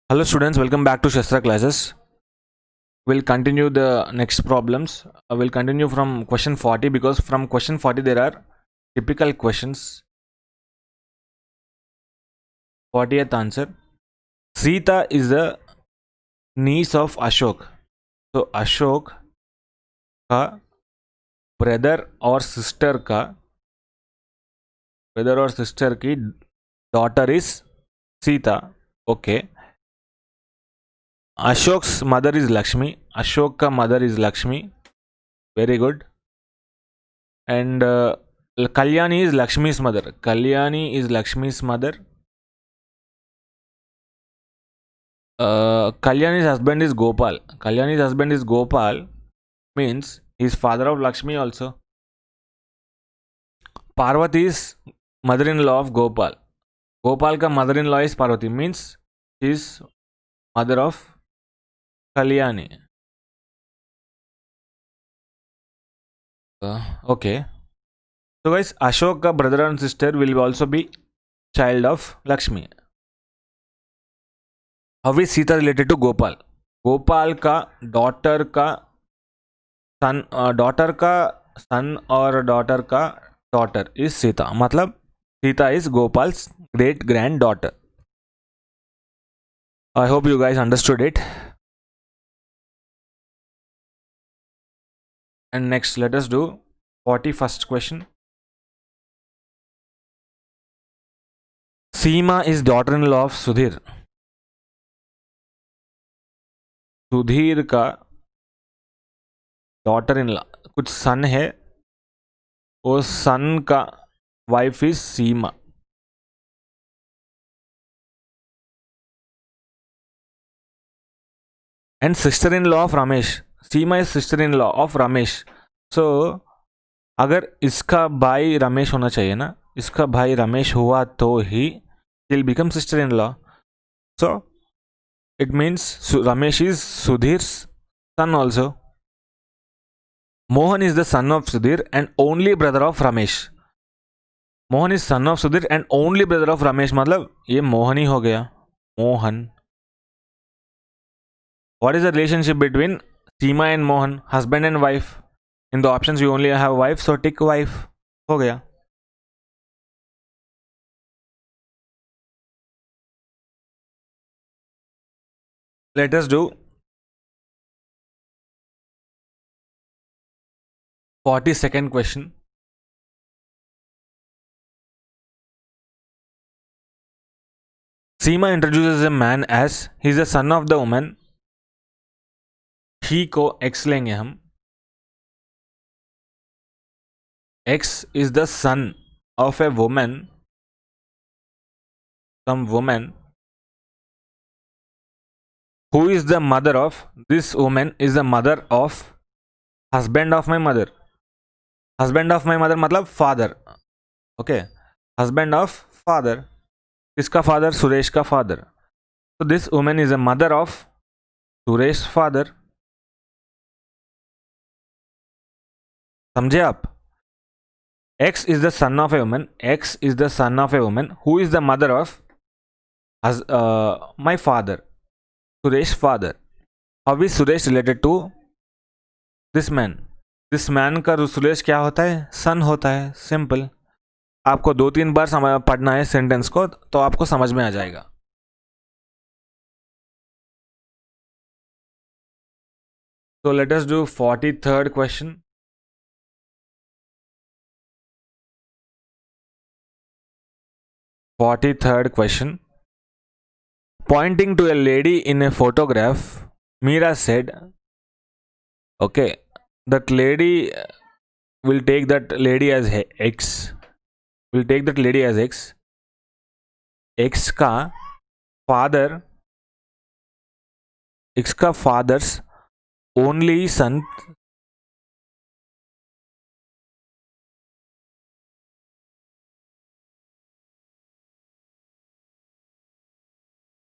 Hello students, welcome back to Shastra classes. We'll continue the next problems. We'll continue from question 40 because from question 40 there are typical questions. 40th answer. Sita is the niece of Ashok. So Ashok का brother और sister की daughter is Sita. Okay. Ashok's mother is Lakshmi. Ashok का mother is Lakshmi. Very good. And Kalyani is Lakshmi's mother. Kalyani is Lakshmi's mother. Kalyani's husband is Gopal. Kalyani's husband is Gopal means he's father of Lakshmi also. Parvati is mother-in-law of Gopal. Gopal ka mother-in-law is Parvati means she's mother of Kalyani. Okay. So guys, Ashok ka brother and sister will also be child of Lakshmi. How is Sita related to Gopal? Gopal का daughter का सन और daughter का daughter is Sita. मतलब Sita is Gopal's great grand daughter. I hope you guys understood it. And next let us do 41st question. Seema is daughter in law of Sudhir. Sudhir का daughter in law कुछ सन है, वो son का wife is Seema. And sister in law of Ramesh. Seema is sister in law of Ramesh. So अगर इसका भाई रमेश होना चाहिए ना, इसका भाई रमेश हुआ तो he will become sister in law. So it means Ramesh is Sudhir's son also. Mohan is the son of Sudhir and only brother of Ramesh. Mohan is son of Sudhir and only brother of Ramesh. मतलब ये मोहन ही हो गया. Mohan. What is the relationship between Seema and Mohan? Husband and wife. In the options you only have wife, so tick wife. हो गया. Let us do 42nd question. Seema introduces a man as he's the son of the woman. He को X लेंगे हम. X is the son of a woman, some woman who is the mother of, this woman is the mother of husband of my mother. Husband of my mother मतलब father. Okay. Husband of father. किसका father? Suresh का father. So this woman is a mother of Suresh father. समझे आप? X is the son of a woman. X is the son of a woman who is the mother of my father. Suresh father. How is Suresh related to this man? This man का सुरेश क्या होता है? सन होता है. Simple. आपको 2-3 बार पढ़ना है sentence को तो आपको समझ में आ जाएगा. So let us do 43rd question. Pointing to a lady in a photograph, Meera said, okay, that lady will take that lady as X. Will take that lady as X. X का father, X का father's only son,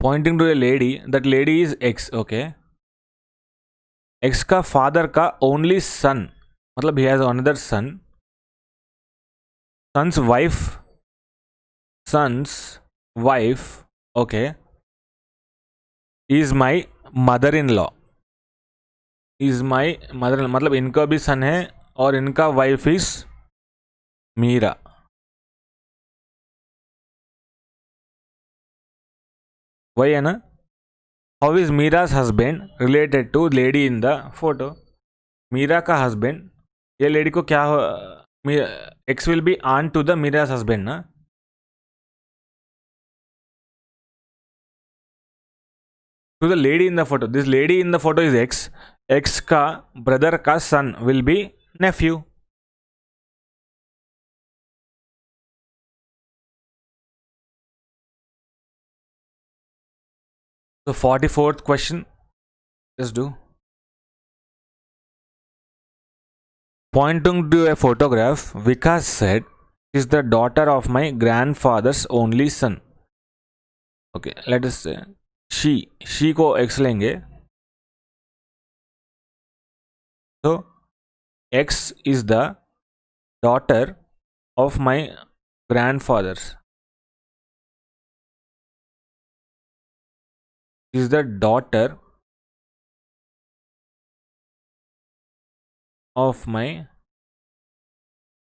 pointing to a lady, that lady is X. Okay. X का father का only son, मतलब he has another son. Son's wife, okay, is my mother in law, is my mother मतलब इनका भी सन है और इनका wife is Meera. वही है ना। How is Meera's husband related to lady in the photo. Meera का हस्बैंड, ये लेडी को क्या हो, X will be aunt to the Meera's husband ना। To the lady in the photo, this lady in the photo is X, X का brother का son will be nephew. So 44th question, let's do. Pointing to a photograph, Vikas said, "Is the daughter of my grandfather's only son." Okay, let us say she को x लेंगे, so x is the daughter of my grandfather's, is the daughter of my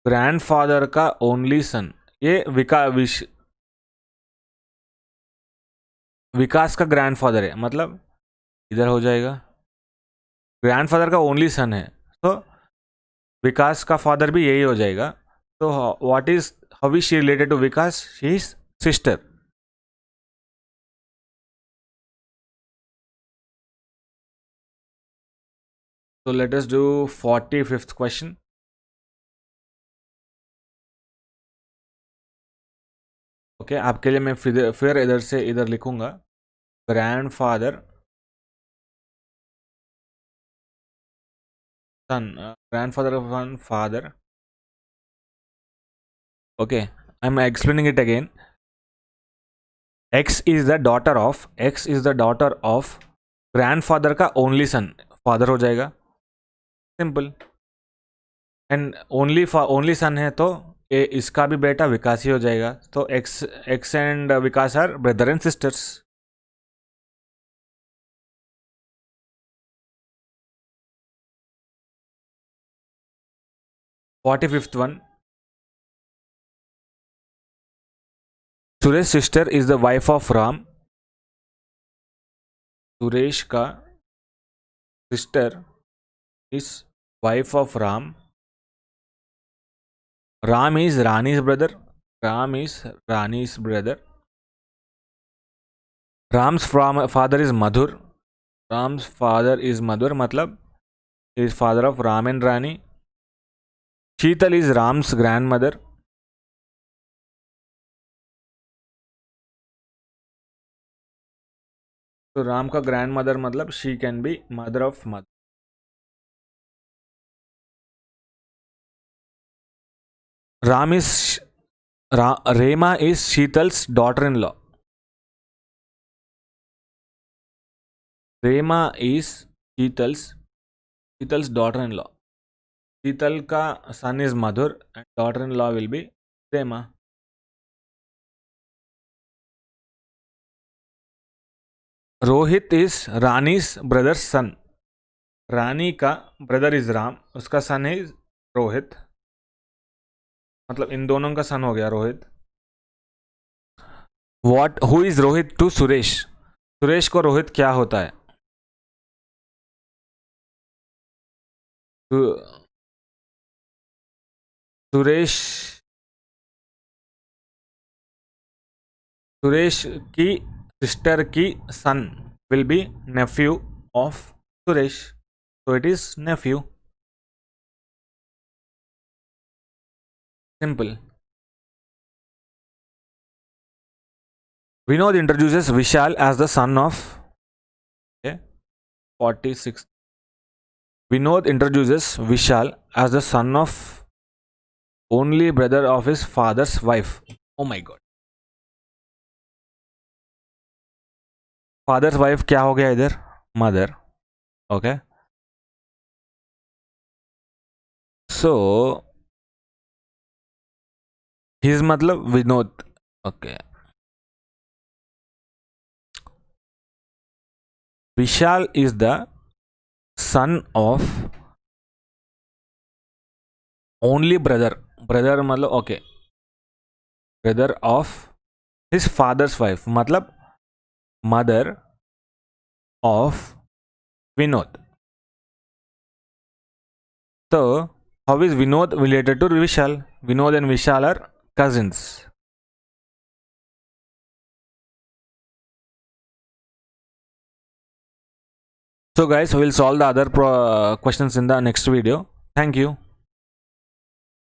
grandfather का only सन। ये विकास का grandfather है, मतलब इधर हो जाएगा, ग्रैंडफादर का ओनली सन है, तो विकास का फादर भी यही हो जाएगा। तो what is, how is she related to Vikas, she is sister. So let us do 45th question. Okay, आपके लिए मैं फिर इधर से इधर लिखूंगा, grandfather son, grandfather of one father. Okay, I am explaining it again. X is the daughter of, X is the daughter of grandfather का only son, father हो जाएगा, सिंपल। एंड ओनली सन है तो इसका भी बेटा विकास ही हो जाएगा, तो X and Vikas are brother and sisters. Forty fifth one, Suresh sister is the wife of Ram. Suresh का sister is wife of Ram. Ram is Rani's brother, Ram is Rani's brother. Ram's father is Madhur, Ram's father is Madhur मतलब is father of Ram and Rani. Sheetal is Ram's grand mother. तो राम का grand mother मतलब she can be mother of mother. Ram is रेमा is Sheetal's daughter in law. Rema is Sheetal's daughter in law. Sheetal का son is Madhur and daughter in law will be Rema. Rohit is Rani's brother's son. Rani का brother is Ram, उसका सन is Rohit, मतलब इन दोनों का son हो गया Rohit. What, who is Rohit to Suresh, Suresh को रोहित क्या होता है। सुरेश, सुरेश की सिस्टर की son will be nephew of Suresh, so it is nephew, simple. Vinod introduces Vishal as the son of, okay, 46. Vinod introduces Vishal as the son of only brother of his father's wife. Oh my god, father's wife क्या हो गया इधर, mother, okay. So his मतलब Vinod, okay. Vishal is the son of only brother. Brother मतलब okay. Brother of his father's wife. मतलब mother of Vinod. So how is Vinod related to Vishal? Vinod and Vishal are cousins. So guys, we'll solve the other questions in the next video. Thank you.